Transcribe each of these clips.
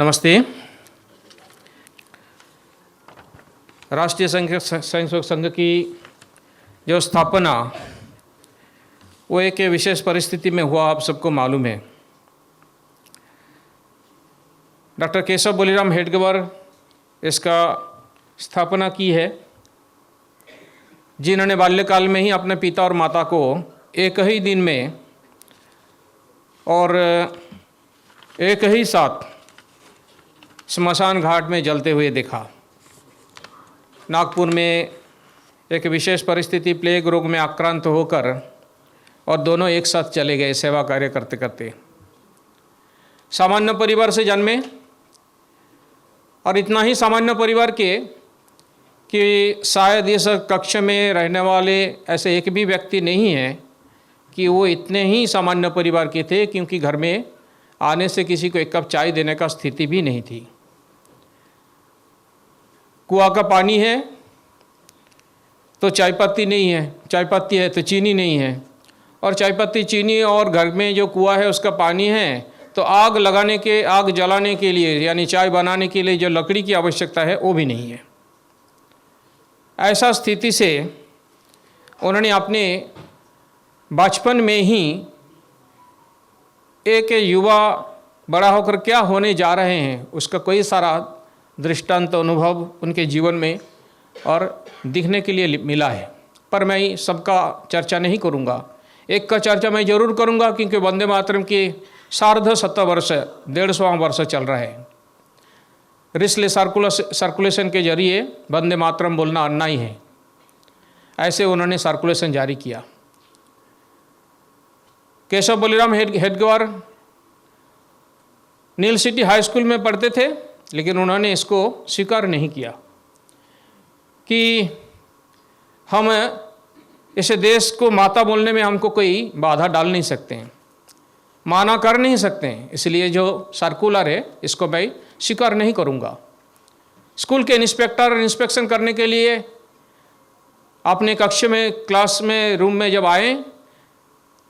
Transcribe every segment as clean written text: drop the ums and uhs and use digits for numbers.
नमस्ते। राष्ट्रीय स्वयंसेवक संघ की जो स्थापना वो एक विशेष परिस्थिति में हुआ, आप सबको मालूम है। डॉक्टर केशव बोलीराम हेडगेवार इसका स्थापना की है, जिन्होंने बाल्यकाल में ही अपने पिता और माता को एक ही दिन में और एक ही साथ स्मशान घाट में जलते हुए देखा। नागपुर में एक विशेष परिस्थिति, प्लेग रोग में आक्रांत होकर और दोनों एक साथ चले गए सेवा कार्य करते करते। सामान्य परिवार से जन्मे और इतना ही सामान्य परिवार के कि शायद इस कक्ष में रहने वाले ऐसे एक भी व्यक्ति नहीं है कि वो इतने ही सामान्य परिवार के थे, क्योंकि घर में आने से किसी को एक कप चाय देने का स्थिति भी नहीं थी। कुआं का पानी है तो चाय पत्ती नहीं है, चाय पत्ती है तो चीनी नहीं है, और चाय पत्ती चीनी और घर में जो कुआं है उसका पानी है तो आग जलाने के लिए यानी चाय बनाने के लिए जो लकड़ी की आवश्यकता है वो भी नहीं है। ऐसा स्थिति से उन्होंने अपने बचपन में ही एक युवा बड़ा होकर क्या होने जा रहे हैं उसका कोई सारा दृष्टांत अनुभव उनके जीवन में और दिखने के लिए मिला है। पर मैं सबका चर्चा नहीं करूंगा, एक का चर्चा मैं जरूर करूंगा, क्योंकि वंदे मातरम के सार्ध 70 वर्ष 150वां वर्ष चल रहा है। रिसले सर्कुलेशन के जरिए वंदे मातरम बोलना अन्ना ही है, ऐसे उन्होंने सर्कुलेशन जारी किया। केशव बोलीराम हेडगेवार नील सिटी हाई स्कूल में पढ़ते थे, लेकिन उन्होंने इसको स्वीकार नहीं किया कि हम इस देश को माता बोलने में हमको कोई बाधा डाल नहीं सकते हैं, माना कर नहीं सकते हैं, इसलिए जो सर्कुलर है इसको मैं स्वीकार नहीं करूँगा। स्कूल के इंस्पेक्टर इंस्पेक्शन करने के लिए अपने कक्ष में क्लास में रूम में जब आए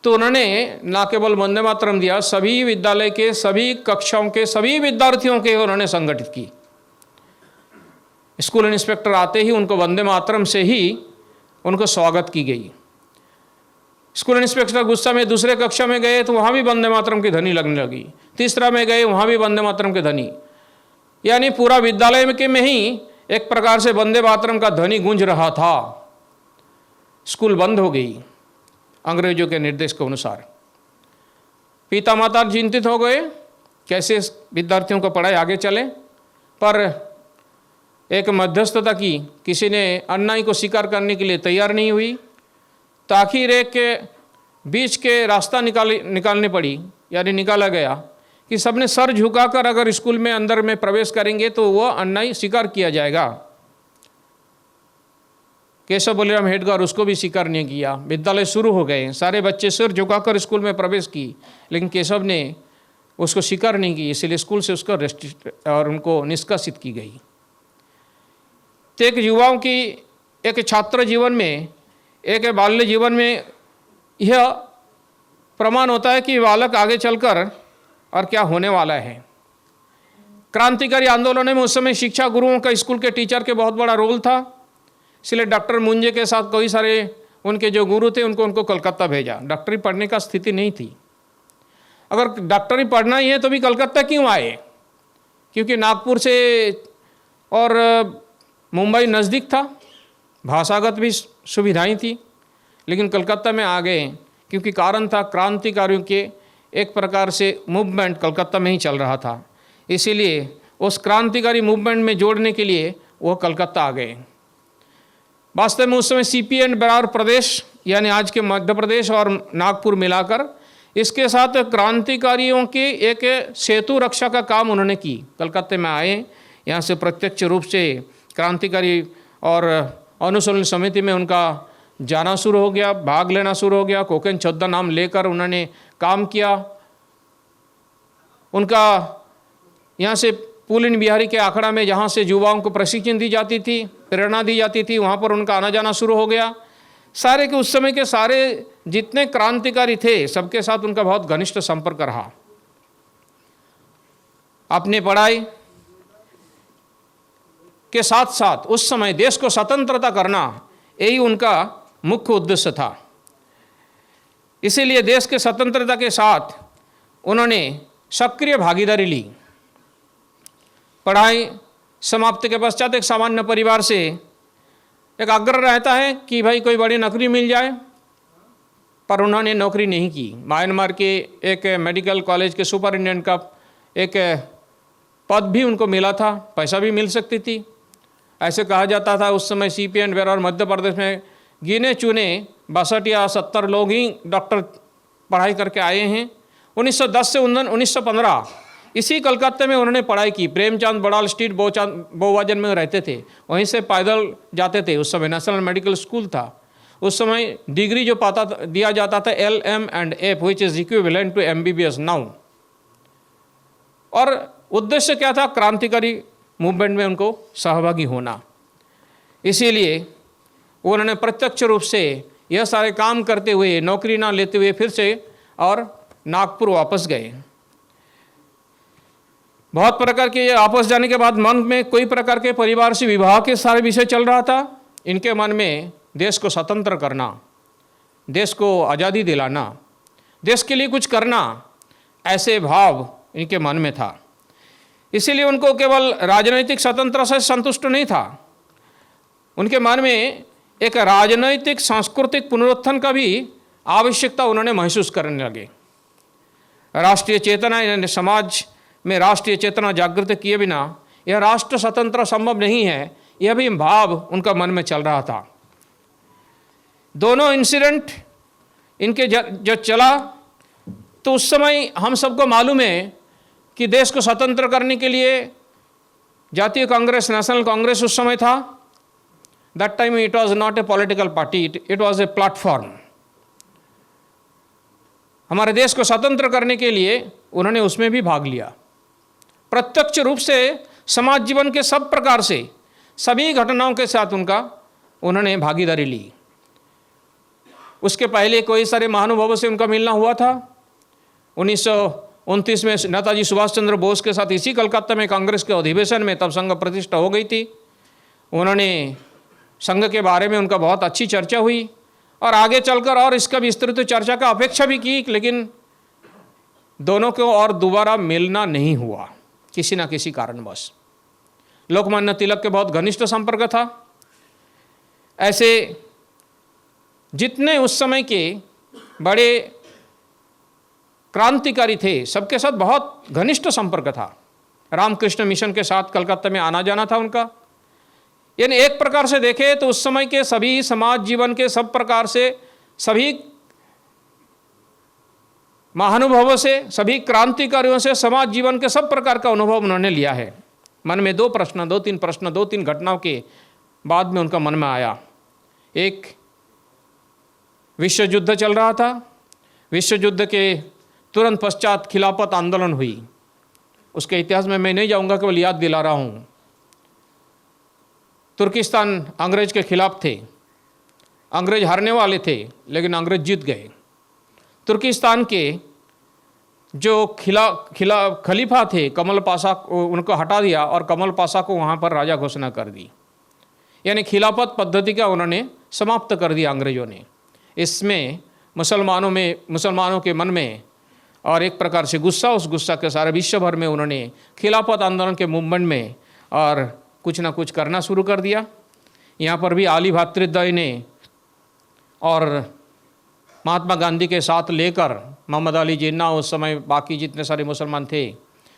तो उन्होंने न केवल वंदे मातरम दिया, सभी विद्यालय के सभी कक्षाओं के सभी विद्यार्थियों के उन्होंने संगठित की। स्कूल इंस्पेक्टर आते ही उनको वंदे मातरम से ही उनको स्वागत की गई। स्कूल इंस्पेक्टर गुस्सा में दूसरे कक्षा में गए तो वहाँ भी वंदे मातरम की ध्वनि लगने लगी, तीसरा में गए वहाँ भी वंदे मातरम की ध्वनि, यानी पूरा विद्यालय के में ही एक प्रकार से वंदे मातरम का ध्वनि गूंज रहा था। स्कूल बंद हो गई अंग्रेजों के निर्देश के अनुसार। पिता माता चिंतित हो गए कैसे विद्यार्थियों को पढ़ाई आगे चले, पर एक मध्यस्थता की, किसी ने अन्याय को स्वीकार करने के लिए तैयार नहीं हुई, तो आखिर एक बीच के रास्ता निकालनी पड़ी, यानी निकाला गया कि सबने सर झुकाकर अगर स्कूल में अंदर में प्रवेश करेंगे तो वह अन्याय स्वीकार किया जाएगा। केशव बोलीराम हेडगेवार उसको भी स्वीकार नहीं किया। विद्यालय शुरू हो गए, सारे बच्चे सिर झुकाकर स्कूल में प्रवेश की, लेकिन केशव ने उसको स्वीकार नहीं की, इसलिए स्कूल से उसको रेस्ट्रिक्ट और उनको निष्कासित की गई। तो एक युवाओं की एक छात्र जीवन में, एक बाल्य जीवन में यह प्रमाण होता है कि बालक आगे चलकर और क्या होने वाला है। क्रांतिकारी आंदोलनों में उस समय शिक्षा गुरुओं का, स्कूल के टीचर के बहुत बड़ा रोल था, इसलिए डॉक्टर मुंजे के साथ कई सारे उनके जो गुरु थे उनको कलकत्ता भेजा। डॉक्टरी पढ़ने का स्थिति नहीं थी। अगर डॉक्टरी पढ़ना ही है तो भी कलकत्ता क्यों आए, क्योंकि नागपुर से और मुंबई नज़दीक था, भाषागत भी सुविधाएं थी, लेकिन कलकत्ता में आ गए क्योंकि कारण था क्रांतिकारियों के एक प्रकार से मूवमेंट कलकत्ता में ही चल रहा था, इसीलिए उस क्रांतिकारी मूवमेंट में जोड़ने के लिए वो कलकत्ता आ गए। वास्तव में उस समय CPN बराबर प्रदेश यानी आज के मध्य प्रदेश और नागपुर मिलाकर इसके साथ क्रांतिकारियों की एक सेतु रक्षा का काम उन्होंने की। कलकत्ते में आए, यहाँ से प्रत्यक्ष रूप से क्रांतिकारी और अनुशीलन समिति में उनका जाना शुरू हो गया, भाग लेना शुरू हो गया। कोकेन चौद्धा नाम लेकर उन्होंने काम किया। उनका यहाँ से पुलिन बिहारी के आखड़ा में जहाँ से युवाओं को प्रशिक्षण दी जाती थी, प्रेरणा दी जाती थी, वहाँ पर उनका आना जाना शुरू हो गया। सारे के उस समय के सारे जितने क्रांतिकारी थे सबके साथ उनका बहुत घनिष्ठ संपर्क रहा। अपनी पढ़ाई के साथ साथ उस समय देश को स्वतंत्रता करना, यही उनका मुख्य उद्देश्य था। इसीलिए देश के स्वतंत्रता के साथ उन्होंने सक्रिय भागीदारी ली। पढ़ाई समाप्ति के पश्चात एक सामान्य परिवार से एक आग्रह रहता है कि भाई कोई बड़ी नौकरी मिल जाए, पर उन्होंने नौकरी नहीं की। म्यांमार के एक मेडिकल कॉलेज के सुपरिटेंडेंट का एक पद भी उनको मिला था, पैसा भी मिल सकती थी। ऐसे कहा जाता था उस समय सीपी एंड बिहार और मध्य प्रदेश में गिने चुने 62 या 70 लोग ही डॉक्टर पढ़ाई करके आए हैं। 1910 से 1915 इसी कलकत्ते में उन्होंने पढ़ाई की। प्रेमचंद बड़ाल स्ट्रीट बोवाजन में रहते थे, वहीं से पैदल जाते थे। उस समय नेशनल मेडिकल स्कूल था। उस समय डिग्री जो दिया जाता था LM and F, which is equivalent to MBBS now. और उद्देश्य क्या था? क्रांतिकारी मूवमेंट में उनको सहभागी होना। इसीलिए उन्होंने प्रत्यक्ष रूप से यह सारे काम करते हुए, नौकरी ना लेते हुए फिर से और नागपुर वापस गए। बहुत प्रकार के वापस जाने के बाद मन में कोई प्रकार के परिवार से विवाह के सारे विषय चल रहा था। इनके मन में देश को स्वतंत्र करना, देश को आज़ादी दिलाना, देश के लिए कुछ करना, ऐसे भाव इनके मन में था। इसीलिए उनको केवल राजनैतिक स्वतंत्रता से संतुष्ट नहीं था, उनके मन में एक राजनैतिक सांस्कृतिक पुनरुत्थान का भी आवश्यकता उन्होंने महसूस करने लगे। राष्ट्रीय चेतना, यानी समाज में राष्ट्रीय चेतना जागृत किए बिना यह राष्ट्र स्वतंत्र संभव नहीं है, यह भी भाव उनका मन में चल रहा था। दोनों इंसिडेंट इनके जो चला, तो उस समय हम सबको मालूम है कि देश को स्वतंत्र करने के लिए जातीय कांग्रेस, नेशनल कांग्रेस उस समय था। That time it was not a political party, it was a platform. हमारे देश को स्वतंत्र करने के लिए उन्होंने उसमें भी भाग लिया। प्रत्यक्ष रूप से समाज जीवन के सब प्रकार से सभी घटनाओं के साथ उन्होंने भागीदारी ली। उसके पहले कोई सारे महानुभावों से उनका मिलना हुआ था। 1929 में नेताजी सुभाष चंद्र बोस के साथ इसी कलकत्ता में कांग्रेस के अधिवेशन में, तब संघ प्रतिष्ठा हो गई थी। उन्होंने संघ के बारे में उनका बहुत अच्छी चर्चा हुई और आगे चलकर और इसका विस्तृत चर्चा का अपेक्षा भी की, लेकिन दोनों को और दोबारा मिलना नहीं हुआ किसी न किसी कारणवश। लोकमान्य तिलक के बहुत घनिष्ठ संपर्क था। ऐसे जितने उस समय के बड़े क्रांतिकारी थे, सबके साथ बहुत घनिष्ठ संपर्क था। रामकृष्ण मिशन के साथ कलकत्ता में आना जाना था उनका। यानी एक प्रकार से देखें तो उस समय के सभी समाज जीवन के सब प्रकार से, सभी महानुभावों से, सभी क्रांतिकारियों से समाज जीवन के सब प्रकार का अनुभव उन्होंने लिया है। मन में दो तीन घटनाओं के बाद में उनका मन में आया। एक, विश्व युद्ध चल रहा था। विश्व युद्ध के तुरंत पश्चात खिलाफत आंदोलन हुई। उसके इतिहास में मैं नहीं जाऊंगा, केवल याद दिला रहा हूँ। तुर्किस्तान अंग्रेज के खिलाफ थे। अंग्रेज हारने वाले थे, लेकिन अंग्रेज जीत गए। तुर्किस्तान के जो खलीफा थे कमल पाशा, उनको हटा दिया और कमल पाशा को वहाँ पर राजा घोषणा कर दी। यानी खिलाफत पद्धति का उन्होंने समाप्त कर दिया अंग्रेजों ने। इसमें मुसलमानों के मन में और एक प्रकार से गुस्सा, उस गुस्सा के सारे विश्व भर में उन्होंने खिलाफत आंदोलन के मूवमेंट में और कुछ ना कुछ करना शुरू कर दिया। यहाँ पर भी आली भातृद्वय ने और महात्मा गांधी के साथ लेकर मोहम्मद अली जिन्ना, उस समय बाकी जितने सारे मुसलमान थे,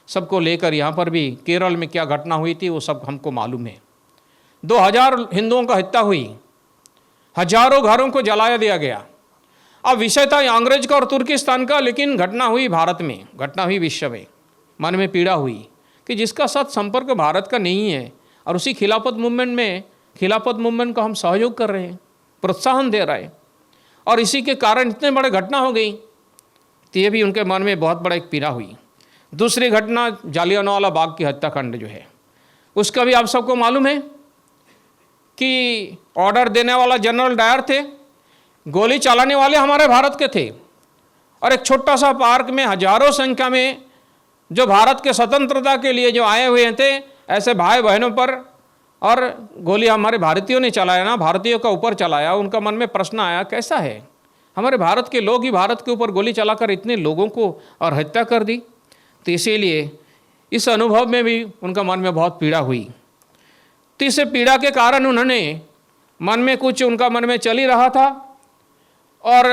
सबको लेकर यहाँ पर भी केरल में क्या घटना हुई थी वो सब हमको मालूम है। 2000 हिंदुओं का हत्या हुई, हजारों घरों को जलाया दिया गया। अब विषय था अंग्रेज का और तुर्किस्तान का, लेकिन घटना हुई भारत में, घटना हुई विश्व में। मन में पीड़ा हुई कि जिसका साथ संपर्क भारत का नहीं है और उसी खिलाफत मूवमेंट को हम सहयोग कर रहे हैं, प्रोत्साहन दे रहे हैं, और इसी के कारण इतने बड़े घटना हो गई। तो ये भी उनके मन में बहुत बड़ा एक पीड़ा हुई। दूसरी घटना जालियांवाला बाग की हत्याकांड जो है, उसका भी आप सबको मालूम है कि ऑर्डर देने वाला जनरल डायर थे, गोली चलाने वाले हमारे भारत के थे, और एक छोटा सा पार्क में हजारों संख्या में जो भारत के स्वतंत्रता के लिए जो आए हुए थे, ऐसे भाई बहनों पर और गोली हमारे भारतीयों ने चलाया ना, भारतीयों का ऊपर चलाया। उनका मन में प्रश्न आया, कैसा है हमारे भारत के लोग ही भारत के ऊपर गोली चलाकर इतने लोगों को और हत्या कर दी। तो इसीलिए इस अनुभव में भी उनका मन में बहुत पीड़ा हुई। तो इस पीड़ा के कारण उन्होंने मन में कुछ उनका मन में चल ही रहा था और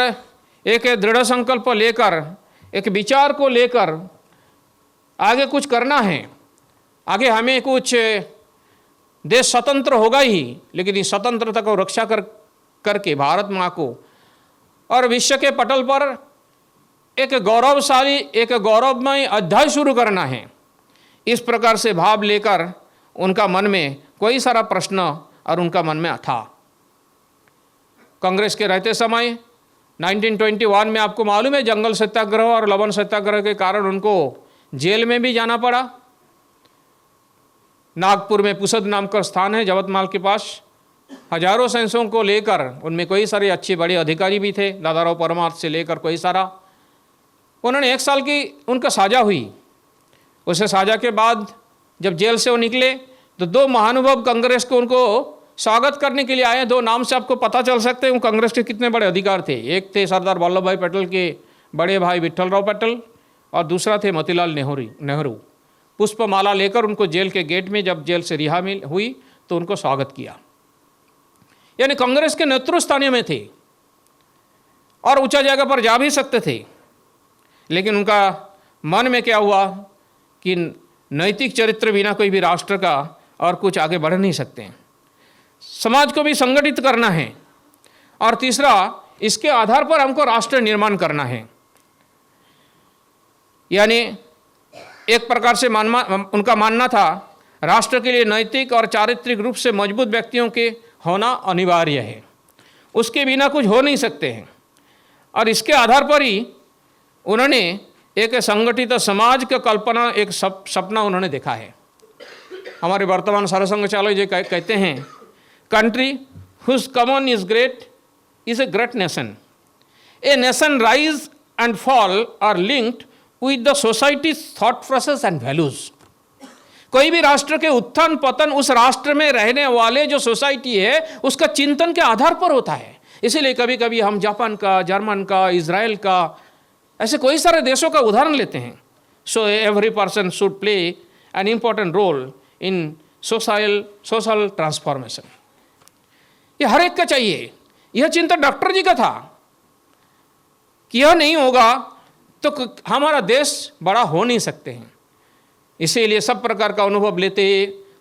एक दृढ़ संकल्प लेकर, एक विचार को लेकर आगे कुछ करना है, आगे हमें कुछ देश स्वतंत्र होगा ही, लेकिन इस स्वतंत्रता को रक्षा करके भारत माँ को और विश्व के पटल पर एक गौरवशाली, एक गौरवमय अध्याय शुरू करना है। इस प्रकार से भाव लेकर उनका मन में कोई सारा प्रश्न और उनका मन में था। कांग्रेस के रहते समय 1921 में आपको मालूम है, जंगल सत्याग्रह और लवण सत्याग्रह के कारण उनको जेल में भी जाना पड़ा। नागपुर में पुसद नाम का स्थान है जवतमाल के पास, हजारों सैनिकों को लेकर, उनमें कई सारे अच्छे बड़े अधिकारी भी थे, दादाराव परमार से लेकर कई सारा। उन्होंने 1 साल की उनका साजा हुई। उसे साजा के बाद जब जेल से वो निकले तो 2 महानुभाव कांग्रेस को उनको स्वागत करने के लिए आए। 2 नाम से आपको पता चल सकते हैं कांग्रेस के कितने बड़े अधिकार थे। एक थे सरदार वल्लभ भाई पटेल के बड़े भाई विठ्ठलराव पटेल और दूसरा थे मोतीलाल नेहरू। पुष्पमाला लेकर उनको जेल के गेट में जब जेल से रिहा हुई तो उनको स्वागत किया। यानी कांग्रेस के नेतृत्व स्थानीय में थे और ऊंचा जगह पर जा भी सकते थे, लेकिन उनका मन में क्या हुआ कि नैतिक चरित्र बिना कोई भी राष्ट्र का और कुछ आगे बढ़ नहीं सकते हैं, समाज को भी संगठित करना है और तीसरा इसके आधार पर हमको राष्ट्र निर्माण करना है। यानी एक प्रकार से उनका मानना था राष्ट्र के लिए नैतिक और चारित्रिक रूप से मजबूत व्यक्तियों के होना अनिवार्य है, उसके बिना कुछ हो नहीं सकते हैं। और इसके आधार पर ही उन्होंने एक संगठित समाज का कल्पना, एक सपना उन्होंने देखा है। हमारे वर्तमान सरसंघ चालक जी कहते हैं, country whose common is great is a great nation. A nation rise and fall are linked with the society's thought process and values. कोई भी राष्ट्र के उत्थान पतन उस राष्ट्र में रहने वाले जो सोसाइटी है उसका चिंतन के आधार पर होता है। इसीलिए कभी कभी हम जापान का, जर्मन का, इजराइल का, ऐसे कोई सारे देशों का उदाहरण लेते हैं। So every person should play an important role in social transformation. ये हर एक का चाहिए। यह चिंतन डॉक्टर जी का था कि यह नहीं होगा तो हमारा देश बड़ा हो नहीं सकते हैं। इसीलिए सब प्रकार का अनुभव लेते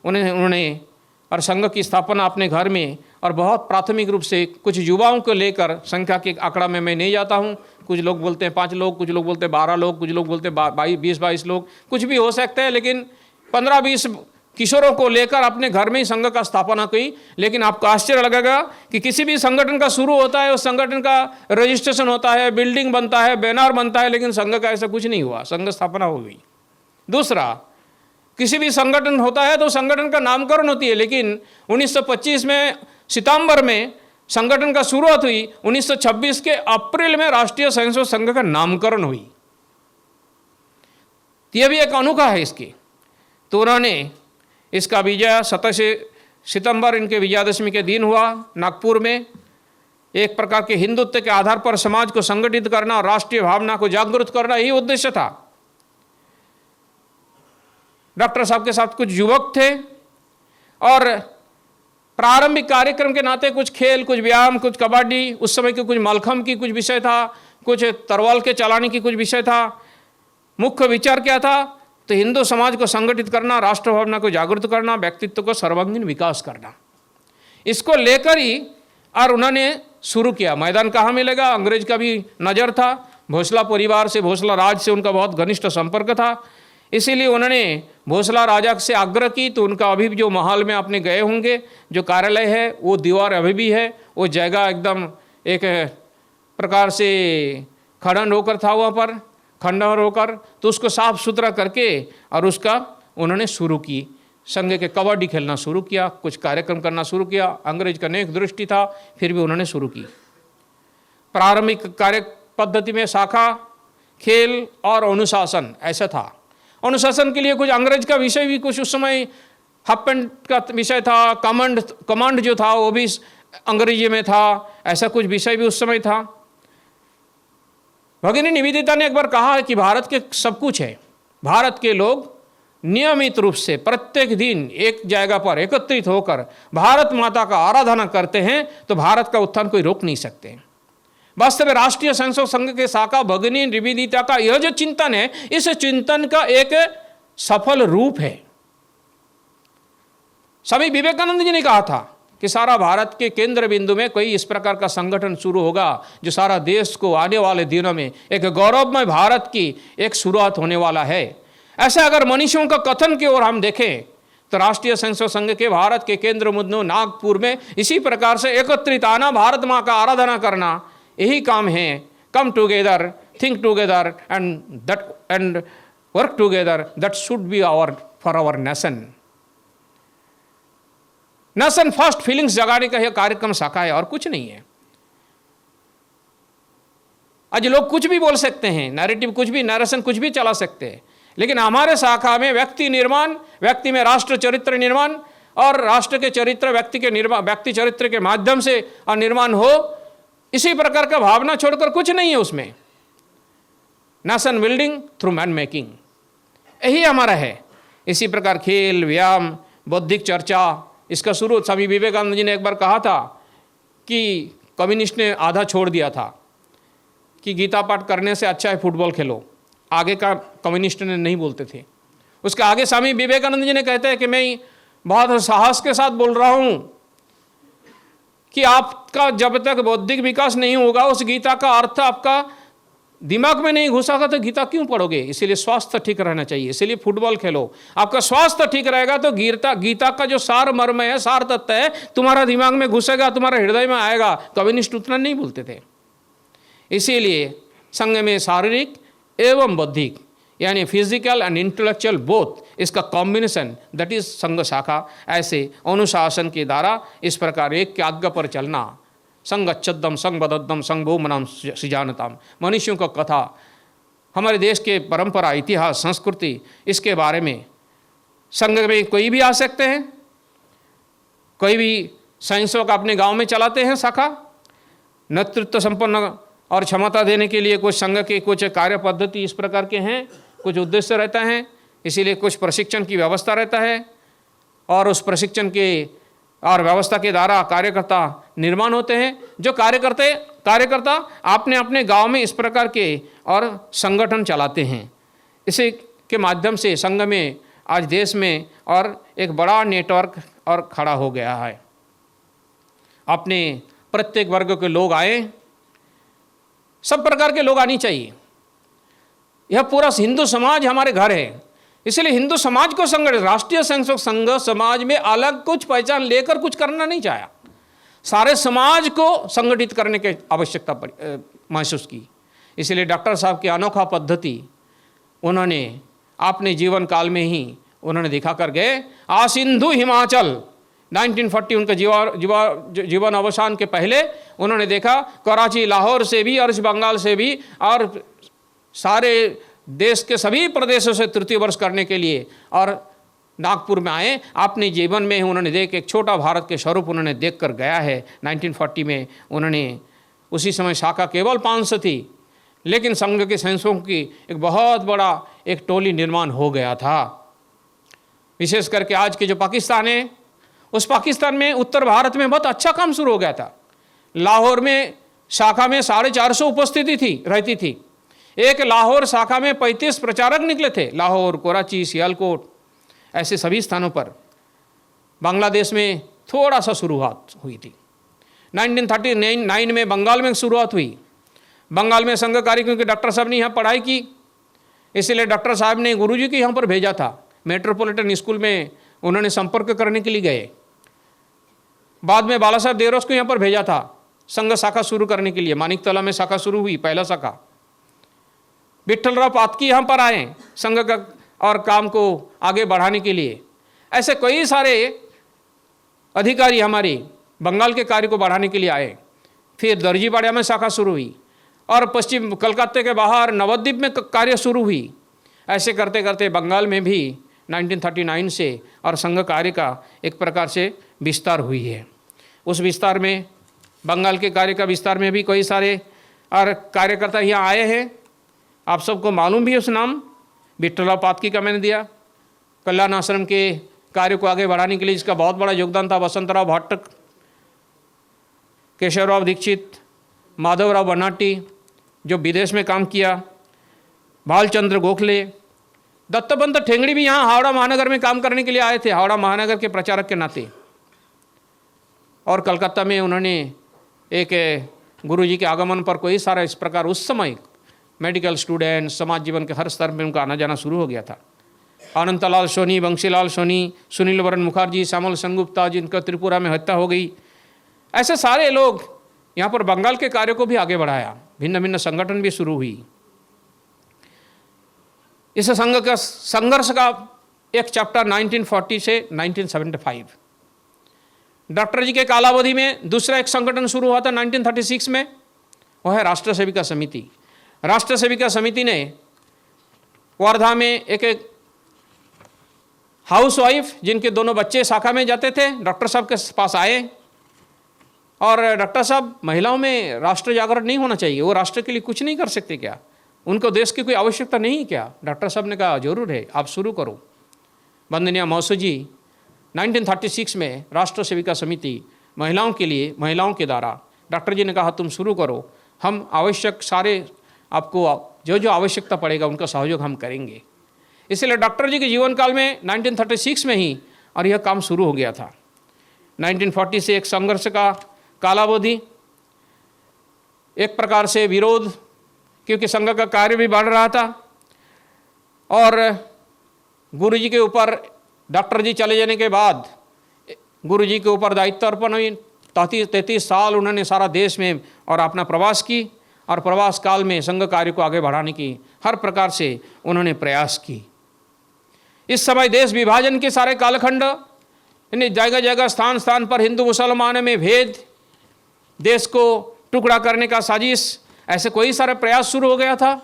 उन्होंने और संघ की स्थापना अपने घर में और बहुत प्राथमिक रूप से कुछ युवाओं को लेकर, संख्या के आंकड़ा में मैं नहीं जाता हूँ, कुछ लोग बोलते हैं 5 लोग, कुछ लोग बोलते हैं 12 लोग, कुछ लोग बोलते हैं 20-22 लोग, कुछ भी हो सकते हैं, लेकिन 15-20 किशोरों को लेकर अपने घर में ही संघ का स्थापना की। लेकिन आपको आश्चर्य लगेगा कि किसी भी संगठन का शुरू होता है, उस संगठन का रजिस्ट्रेशन होता है, बिल्डिंग बनता है, बैनर बनता है, लेकिन संघ का ऐसा कुछ नहीं हुआ, संघ स्थापना हो गई। दूसरा, किसी भी संगठन होता है तो संगठन का नामकरण होती है, लेकिन 1925 में सितंबर में संगठन का शुरुआत हुई, 1926 के अप्रैल में राष्ट्रीय स्वयंसेवक संघ का नामकरण हुई। यह भी एक अनोखा है इसकी। तो उन्होंने इसका विजय 27 सितंबर इनके विजयादशमी के दिन हुआ नागपुर में। एक प्रकार के हिंदुत्व के आधार पर समाज को संगठित करना और राष्ट्रीय भावना को जागृत करना, यही उद्देश्य था। डॉक्टर साहब के साथ कुछ युवक थे और प्रारंभिक कार्यक्रम के नाते कुछ खेल, कुछ व्यायाम, कुछ कबड्डी, उस समय के कुछ मलखम की कुछ विषय था, कुछ तरवाल के चलाने की कुछ विषय था। मुख्य विचार क्या था? तो हिंदू समाज को संगठित करना, राष्ट्र भावना को जागृत करना, व्यक्तित्व को सर्वांगीण विकास करना, इसको लेकर ही और उन्होंने शुरू किया। मैदान कहाँ मिलेगा? अंग्रेज का भी नज़र था, भोसला परिवार से, भोसला राज से उनका बहुत घनिष्ठ संपर्क था। इसीलिए उन्होंने भोसला राजा से आग्रह की, तो उनका अभी जो महल में आपने गए होंगे, जो कार्यालय है वो दीवार अभी भी है, वो जगह एकदम एक प्रकार से खंडन होकर था, वहाँ पर खंडहर होकर, तो उसको साफ सुथरा करके और उसका उन्होंने शुरू की। संघ के कबड्डी खेलना शुरू किया, कुछ कार्यक्रम करना शुरू किया। अंग्रेज का नेक दृष्टि था, फिर भी उन्होंने शुरू की। प्रारंभिक कार्य पद्धति में शाखा, खेल और अनुशासन ऐसा था। अनुशासन के लिए कुछ अंग्रेज का विषय भी कुछ उस समय हाफ पैंट का विषय था, कमांड जो था वो भी अंग्रेजी में था, ऐसा कुछ विषय भी उस समय था। भगिनी निवेदिता ने एक बार कहा है कि भारत के सब कुछ है, भारत के लोग नियमित रूप से प्रत्येक दिन एक जगह पर एकत्रित होकर भारत माता का आराधना करते हैं तो भारत का उत्थान कोई रोक नहीं सकते। वास्तव में राष्ट्रीय स्वयंसेवक संघ के शाखा भगिनी निवेदिता का यह जो चिंतन है, इस चिंतन का एक सफल रूप है। स्वामी विवेकानंद जी ने कहा था कि सारा भारत के केंद्र बिंदु में कोई इस प्रकार का संगठन शुरू होगा जो सारा देश को आने वाले दिनों में एक गौरवमय भारत की एक शुरुआत होने वाला है। ऐसा अगर मनीषियों का कथन की ओर हम देखें तो राष्ट्रीय स्वयंसेवक संघ के भारत के केंद्र बिंदु नागपुर में इसी प्रकार से एकत्रित आना, भारत माँ का आराधना करना, यही काम है। Come together, think together and work together, that should be for our nation. Nation first feelings जगाने का यह कार्यक्रम शाखा है और कुछ नहीं है। आज लोग कुछ भी बोल सकते हैं, नैरेटिव कुछ भी, नरेशन कुछ भी चला सकते हैं, लेकिन हमारे शाखा में व्यक्ति निर्माण, व्यक्ति में राष्ट्र चरित्र निर्माण और राष्ट्र के चरित्र व्यक्ति के निर्माण, व्यक्ति चरित्र के माध्यम से निर्माण हो, इसी प्रकार का भावना छोड़कर कुछ नहीं है उसमें। Nation building through man making, यही हमारा है। इसी प्रकार खेल, व्यायाम, बौद्धिक चर्चा, इसका शुरू स्वामी विवेकानंद जी ने एक बार कहा था कि कम्युनिस्ट ने आधा छोड़ दिया था कि गीता पाठ करने से अच्छा है फुटबॉल खेलो, आगे का कम्युनिस्ट ने नहीं बोलते थे। उसके आगे स्वामी विवेकानंद जी ने कहते हैं कि मैं बहुत साहस के साथ बोल रहा हूँ कि आपका जब तक बौद्धिक विकास नहीं होगा, उस गीता का अर्थ आपका दिमाग में नहीं घुसागा तो गीता क्यों पढ़ोगे। इसीलिए स्वास्थ्य ठीक रहना चाहिए, इसीलिए फुटबॉल खेलो। आपका स्वास्थ्य ठीक रहेगा तो गीता का जो सार मर्म है, सार तत्व है, तुम्हारा दिमाग में घुसेगा, तुम्हारा हृदय में आएगा। कम्युनिस्ट उतना नहीं बोलते थे। इसीलिए संघ में शारीरिक एवं बौद्धिक यानी फिजिकल एंड इंटेलेक्चुअल बोथ, इसका कॉम्बिनेशन दैट इज संघ शाखा। ऐसे अनुशासन के द्वारा इस प्रकार एक के आज्ञा पर चलना, संगच्छदम संगबद्धम संगभूमनाम सृजानताम, मनुष्यों का कथा, हमारे देश के परंपरा, इतिहास, संस्कृति, इसके बारे में संघ में कोई भी आ सकते हैं। कोई भी स्वयंसेवक अपने गांव में चलाते हैं शाखा। नेतृत्व संपन्न और क्षमता देने के लिए कुछ संघ के कुछ कार्य पद्धति इस प्रकार के हैं, कुछ उद्देश्य रहता है, इसीलिए कुछ प्रशिक्षण की व्यवस्था रहता है और उस प्रशिक्षण के और व्यवस्था के द्वारा कार्यकर्ता निर्माण होते हैं। जो कार्यकर्ता अपने अपने गांव में इस प्रकार के और संगठन चलाते हैं। इसी के माध्यम से संघ में आज देश में और एक बड़ा नेटवर्क और खड़ा हो गया है। अपने प्रत्येक वर्ग के लोग आए, सब प्रकार के लोग आनी चाहिए। यह पूरा हिंदू समाज हमारे घर है, इसलिए हिंदू समाज को संगठित, राष्ट्रीय स्वयंसेवक संघ समाज में अलग कुछ पहचान लेकर कुछ करना नहीं चाहा। सारे समाज को संगठित करने की आवश्यकता महसूस की। इसलिए डॉक्टर साहब की अनोखा पद्धति उन्होंने अपने जीवन काल में ही उन्होंने दिखा कर गए। सिंधु हिमाचल 1940 उनका जीवन अवसान के पहले उन्होंने देखा कराची, लाहौर से भी और बंगाल से भी और सारे देश के सभी प्रदेशों से तृतीय वर्ष करने के लिए और नागपुर में आए। अपने जीवन में उन्होंने एक छोटा भारत के स्वरूप उन्होंने देख कर गया है। 1940 में उन्होंने, उसी समय शाखा केवल 500 थी, लेकिन संघ के स्वयंसेवकों की एक बहुत बड़ा एक टोली निर्माण हो गया था। विशेष करके आज के जो पाकिस्तान है, उस पाकिस्तान में उत्तर भारत में बहुत अच्छा काम शुरू हो गया था। लाहौर में शाखा में 450 उपस्थिति रहती थी। एक लाहौर शाखा में 35 प्रचारक निकले थे। लाहौर, कराची, सियालकोट, ऐसे सभी स्थानों पर। बांग्लादेश में थोड़ा सा शुरुआत हुई थी। 1939 में बंगाल में शुरुआत हुई। बंगाल में संघ कार्य, क्योंकि डॉक्टर साहब ने यहाँ पढ़ाई की, इसलिए डॉक्टर साहब ने गुरुजी को यहाँ पर भेजा था। मेट्रोपॉलिटन स्कूल में उन्होंने संपर्क करने के लिए गए। बाद में बाला साहब देवरोस को यहाँ पर भेजा था संघ शाखा शुरू करने के लिए। मानिकतला में शाखा शुरू हुई, पहला शाखा। विठ्ठलराव पातकी यहाँ पर आए संघ का और काम को आगे बढ़ाने के लिए। ऐसे कई सारे अधिकारी हमारी बंगाल के कार्य को बढ़ाने के लिए आए। फिर दर्जीपाड़ा में शाखा शुरू हुई और पश्चिम कलकत्ते के बाहर नवद्वीप में कार्य शुरू हुई। ऐसे करते करते बंगाल में भी 1939 से और संघ कार्य का एक प्रकार से विस्तार हुई है। उस विस्तार में, बंगाल के कार्य का विस्तार में भी कई सारे और कार्यकर्ता यहाँ आए हैं। आप सबको मालूम भी उस नाम विठ्ठलराव पातकी का मैंने दिया। कल्याण आश्रम के कार्य को आगे बढ़ाने के लिए जिसका बहुत बड़ा योगदान था वसंतराव भट्ट, केशवराव दीक्षित, माधवराव बनाटी जो विदेश में काम किया, भालचंद्र गोखले, दत्तोपंत ठेंगड़ी भी यहाँ हावड़ा महानगर में काम करने के लिए आए थे, हावड़ा महानगर के प्रचारक के नाते। और कलकत्ता में उन्होंने एक गुरुजी के आगमन पर कोई सारा इस प्रकार उस समय मेडिकल स्टूडेंट, समाज जीवन के हर स्तर में उनका आना जाना शुरू हो गया था। अनंतलाल सोनी, बंशीलाल सोनी, सुनील वरण मुखर्जी, श्यामल सेनगुप्ता जिनका त्रिपुरा में हत्या हो गई, ऐसे सारे लोग यहाँ पर बंगाल के कार्यों को भी आगे बढ़ाया। भिन्न भिन्न संगठन भी शुरू हुई। इस संघर्ष का एक चैप्टर 1940 से 1975। डॉक्टर जी के कालावधि में दूसरा एक संगठन शुरू हुआ था 1936 में, वह है राष्ट्र सेविका समिति। राष्ट्र सेविका समिति ने वर्धा में एक हाउसवाइफ जिनके दोनों बच्चे शाखा में जाते थे, डॉक्टर साहब के पास आए और डॉक्टर साहब, महिलाओं में राष्ट्र जागरण नहीं होना चाहिए, वो राष्ट्र के लिए कुछ नहीं कर सकते क्या? उनको देश की कोई आवश्यकता नहीं क्या? डॉक्टर साहब ने कहा जरूर है, आप शुरू करो। वंदनीय मौसू जी 1936 में राष्ट्र सेविका समिति महिलाओं के लिए, महिलाओं के द्वारा डॉक्टर जी ने कहा तुम शुरू करो, हम आवश्यक सारे आपको जो जो आवश्यकता पड़ेगा उनका सहयोग हम करेंगे। इसलिए डॉक्टर जी के जीवन काल में 1936 में ही और यह काम शुरू हो गया था। 1940 से एक संघर्ष का कालावधि, एक प्रकार से विरोध, क्योंकि संघ का कार्य भी बढ़ रहा था और गुरु जी के ऊपर डॉक्टर जी चले जाने के बाद गुरु जी के ऊपर दायित्व अर्पण हुई। 33 साल उन्होंने सारा देश में और अपना प्रवास की और प्रवास काल में संघ कार्य को आगे बढ़ाने की हर प्रकार से उन्होंने प्रयास की। इस समय देश विभाजन के सारे कालखंड, जगह जगह स्थान स्थान पर हिंदू मुसलमान में भेद, देश को टुकड़ा करने का साजिश, ऐसे कोई सारे प्रयास शुरू हो गया था।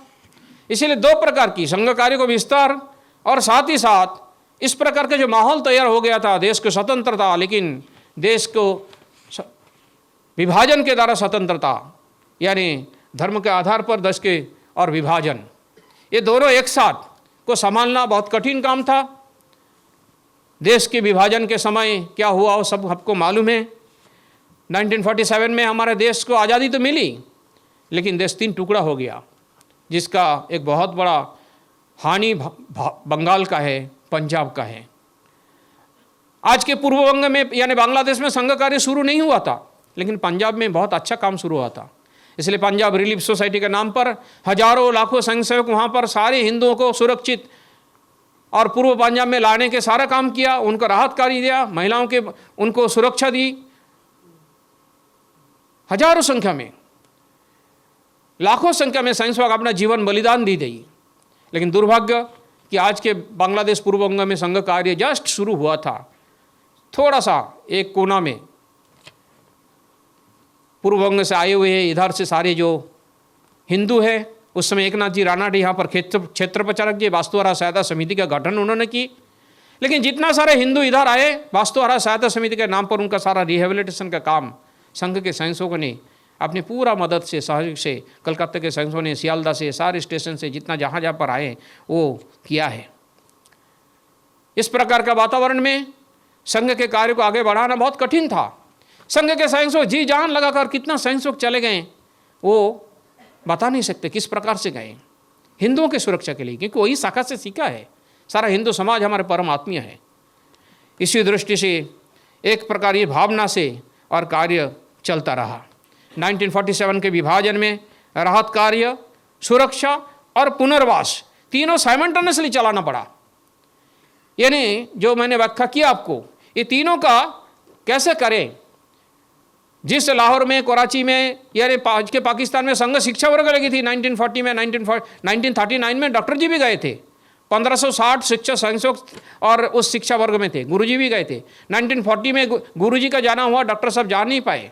इसीलिए दो प्रकार की संघ कार्य को विस्तार और साथ ही साथ इस प्रकार का जो माहौल तैयार हो गया था, देश को स्वतंत्रता, लेकिन देश को विभाजन के द्वारा स्वतंत्रता, यानी धर्म के आधार पर देश के और विभाजन, ये दोनों एक साथ को संभालना बहुत कठिन काम था। देश के विभाजन के समय क्या हुआ वो सब आपको मालूम है। 1947 में हमारे देश को आज़ादी तो मिली, लेकिन देश 3 टुकड़ा हो गया, जिसका एक बहुत बड़ा हानि बंगाल का है, पंजाब का है। आज के पूर्व बंग में यानी बांग्लादेश में संघ कार्य शुरू नहीं हुआ था, लेकिन पंजाब में बहुत अच्छा काम शुरू हुआ था। इसलिए पंजाब रिलीफ सोसाइटी के नाम पर हजारों लाखों स्वयंसेवक वहाँ पर सारे हिंदुओं को सुरक्षित और पूर्व पंजाब में लाने के सारा काम किया, उनको राहत कार्य दिया, महिलाओं के उनको सुरक्षा दी। हजारों संख्या में, लाखों संख्या में स्वयंसेवक अपना जीवन बलिदान दी गई। लेकिन दुर्भाग्य कि आज के बांग्लादेश पूर्व बंग में संघ कार्य जस्ट शुरू हुआ था, थोड़ा सा एक कोना में पूर्व बंग से आए हुए हैं, इधर से सारे जो हिंदू हैं, उस समय एकनाथ जी रानाडे यहाँ पर क्षेत्र प्रचारक जी वास्तुहारा सहायता समिति का गठन उन्होंने की। लेकिन जितना सारे हिंदू इधर आए, वास्तुहारा सहायता समिति के नाम पर उनका सारा रिहेबिलिटेशन का काम संघ के स्वयंसेवकों ने अपनी पूरा मदद से, सहयोग से, कलकत्ता के स्वयंसेवकों ने, सियालदा से, सारे स्टेशन से जितना जहाँ जहाँ पर आए वो किया है। इस प्रकार का वातावरण में संघ के कार्य को आगे बढ़ाना बहुत कठिन था। संघ के स्वयंसेवक जी जान लगाकर कितना स्वयंसेवक चले गए वो बता नहीं सकते किस प्रकार से गए, हिंदुओं की सुरक्षा के लिए, क्योंकि वही शाखा से सीखा है। सारा हिंदू समाज हमारे परम आत्मीय है। इसी दृष्टि से एक प्रकार ये भावना से और कार्य चलता रहा। 1947 के विभाजन में राहत कार्य, सुरक्षा और पुनर्वास तीनों साइमल्टेनियसली चलाना पड़ा। यानी जो मैंने व्याख्या किया आपको, ये तीनों का कैसे करें। जिस लाहौर में, कराची में, यानी आज के पाकिस्तान में संघ शिक्षा वर्ग लगी थी 1940 में, 1939 में डॉक्टर जी भी गए थे। 1560 शिक्षक स्वयंसेवक और उस शिक्षा वर्ग में थे, गुरुजी भी गए थे। 1940 में गुरुजी का जाना हुआ, डॉक्टर साहब जा नहीं पाए।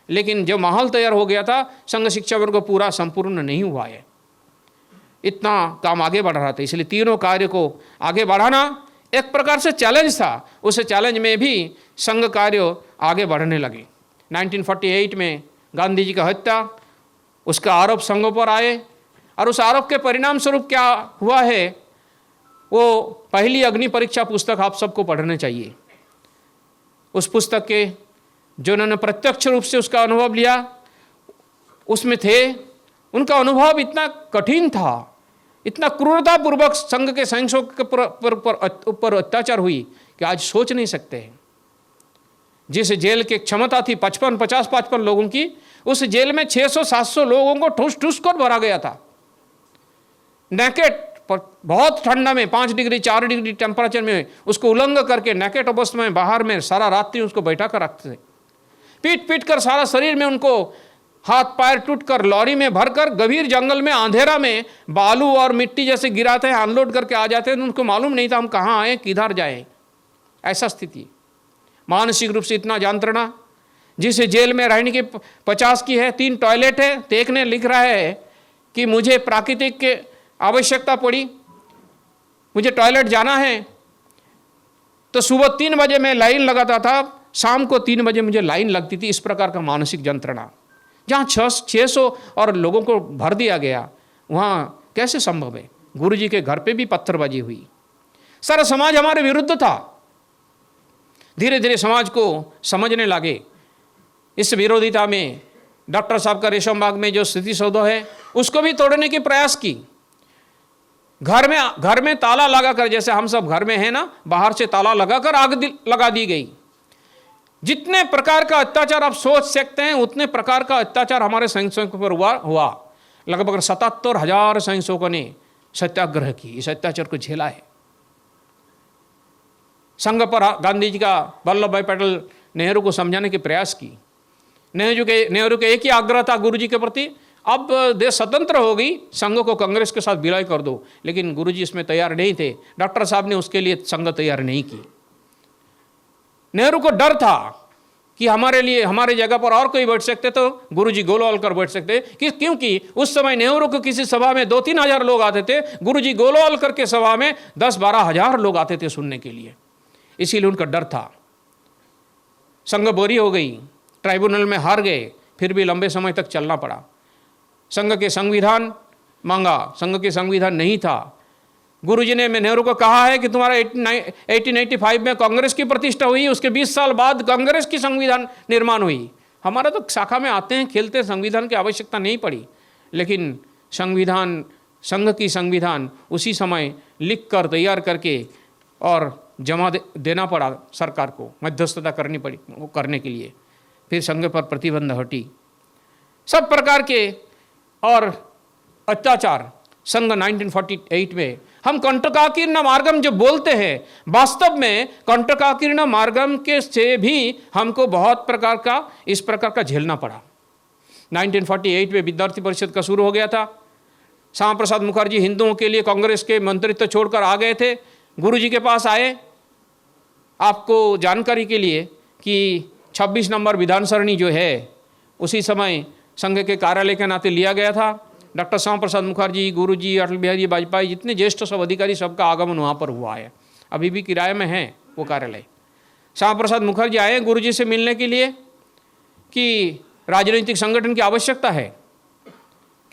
लेकिन जो माहौल तैयार हो गया था, संघ शिक्षा वर्ग पूरा संपूर्ण नहीं हुआ है। इतना काम आगे बढ़ रहा था। इसलिए तीनों कार्य को आगे बढ़ाना एक प्रकार से चैलेंज था। उस चैलेंज में भी संघ कार्य आगे बढ़ने लगे। 1948 में गांधी जी का हत्या, उसका आरोप संघों पर आए और उस आरोप के परिणाम स्वरूप क्या हुआ है, वो पहली अग्नि परीक्षा पुस्तक आप सबको पढ़ने चाहिए। उस पुस्तक के जो उन्होंने प्रत्यक्ष रूप से उसका अनुभव लिया उसमें थे, उनका अनुभव इतना कठिन था, इतना क्रूरतापूर्वक संघ के सैनिकों के ऊपर अत्याचार हुई कि आज सोच नहीं सकते हैं। जिस जेल की क्षमता थी 55 लोगों की, उस जेल में 600-700 लोगों को ठूस ठूस कर भरा गया था। नेकेट, बहुत ठंडा में 5 डिग्री 4 डिग्री टेम्परेचर में उसको उल्लंघ करके नेकेट अवस्था में बाहर में सारा रात्रि उसको बैठा कर रखते थे। पीट पीट कर सारा शरीर में उनको हाथ पैर टूट कर लॉरी में भरकर गंभीर जंगल में अंधेरा में बालू और मिट्टी जैसे गिराते हैं, अनलोड करके आ जाते हैं। उनको मालूम नहीं था हम कहाँ आए, किधर जाए। ऐसा स्थिति, मानसिक रूप से इतना यंत्रणा। जिस जेल में रहने की 50 की है, 3 टॉयलेट है। तो एक ने लिख रहा है कि मुझे प्राकृतिक के आवश्यकता पड़ी, मुझे टॉयलेट जाना है, तो सुबह 3 बजे मैं लाइन लगाता था, शाम को 3 बजे मुझे लाइन लगती थी। इस प्रकार का मानसिक यंत्रणा, जहाँ 600 और लोगों को भर दिया गया, वहाँ कैसे संभव है। गुरुजी के घर पे भी पत्थरबाजी हुई। सारा समाज हमारे विरुद्ध था। धीरे धीरे समाज को समझने लगे। इस विरोधिता में डॉक्टर साहब का रेशम बाग में जो स्मृति सौध है उसको भी तोड़ने की प्रयास की। घर में ताला लगाकर, जैसे हम सब घर में है ना, बाहर से ताला लगाकर आग लगा दी गई। जितने प्रकार का अत्याचार आप सोच सकते हैं उतने प्रकार का अत्याचार हमारे सैनिकों पर हुआ। लगभग 77,000 सैनिकों ने सत्याग्रह की, इस अत्याचार को झेला है। संघ पर गांधी जी का वल्लभ भाई पटेल नेहरू को समझाने के प्रयास की। नेहरू के एक ही आग्रह था गुरुजी के प्रति, अब देश स्वतंत्र हो गई, संघ को कांग्रेस के साथ विलय कर दो। लेकिन गुरुजी इसमें तैयार नहीं थे। डॉक्टर साहब ने उसके लिए संघ तैयार नहीं की। नेहरू को डर था कि हमारे लिए, हमारे जगह पर और कोई बैठ सकते तो गुरुजी गोलवालकर बैठ सकते, क्योंकि उस समय नेहरू को किसी सभा में 2-3 हजार लोग आते थे, गुरुजी गोलवालकर के सभा में 10-12 हजार लोग आते थे सुनने के लिए। इसीलिए उनका डर था। संघ बोरी हो गई, ट्राइब्यूनल में हार गए, फिर भी लंबे समय तक चलना पड़ा। संघ के संविधान मांगा, संघ के संविधान नहीं था। गुरुजी ने नेहरू को कहा है कि तुम्हारा 1885 में कांग्रेस की प्रतिष्ठा हुई, उसके 20 साल बाद कांग्रेस की संविधान निर्माण हुई। हमारा तो शाखा में आते हैं, खेलते, संविधान की आवश्यकता नहीं पड़ी। लेकिन संविधान, संघ की संविधान उसी समय लिख कर तैयार करके और जमा देना पड़ा सरकार को, मध्यस्थता करनी पड़ी वो करने के लिए। फिर संघ पर प्रतिबंध हटी। सब प्रकार के और अत्याचार संघ 1948 में, हम कंटकाकीर्ण मार्गम जो बोलते हैं, वास्तव में कंटकाकीर्ण मार्गम के से भी हमको बहुत प्रकार का इस प्रकार का झेलना पड़ा। 1948 में विद्यार्थी परिषद का शुरू हो गया था। श्यामा प्रसाद मुखर्जी हिंदुओं के लिए कांग्रेस के मंत्रित्व छोड़कर आ गए थे। गुरुजी के पास आए। आपको जानकारी के लिए कि 26 नंबर विधान सरणी जो है उसी समय संघ के कार्यालय के नाते लिया गया था। डॉक्टर श्यामा प्रसाद मुखर्जी, गुरुजी, अटल बिहारी वाजपेयी, जितने ज्येष्ठ सब अधिकारी, सबका आगमन वहाँ पर हुआ है। अभी भी किराए में है वो कार्यालय। श्यामा प्रसाद मुखर्जी आए गुरुजी से मिलने के लिए कि राजनीतिक संगठन की आवश्यकता है,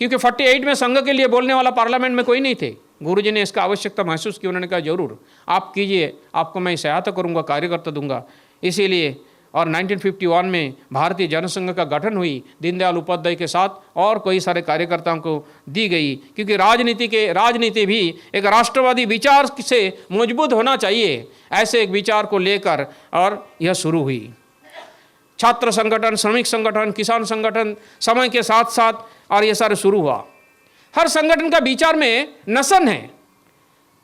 क्योंकि 48 में संघ के लिए बोलने वाला पार्लियामेंट में कोई नहीं थे। गुरुजी ने इसका आवश्यकता महसूस की। उन्होंने कहा जरूर आप कीजिए, आपको मैं सहायता करूँगा, कार्यकर्ता दूंगा। इसीलिए और 1951 में भारतीय जनसंघ का गठन हुई, दीनदयाल उपाध्याय के साथ और कई सारे कार्यकर्ताओं को दी गई, क्योंकि राजनीति भी एक राष्ट्रवादी विचार से मजबूत होना चाहिए, ऐसे एक विचार को लेकर और यह शुरू हुई। छात्र संगठन, श्रमिक संगठन, किसान संगठन समय के साथ साथ और ये सारे शुरू हुआ। हर संगठन का विचार में नसन है।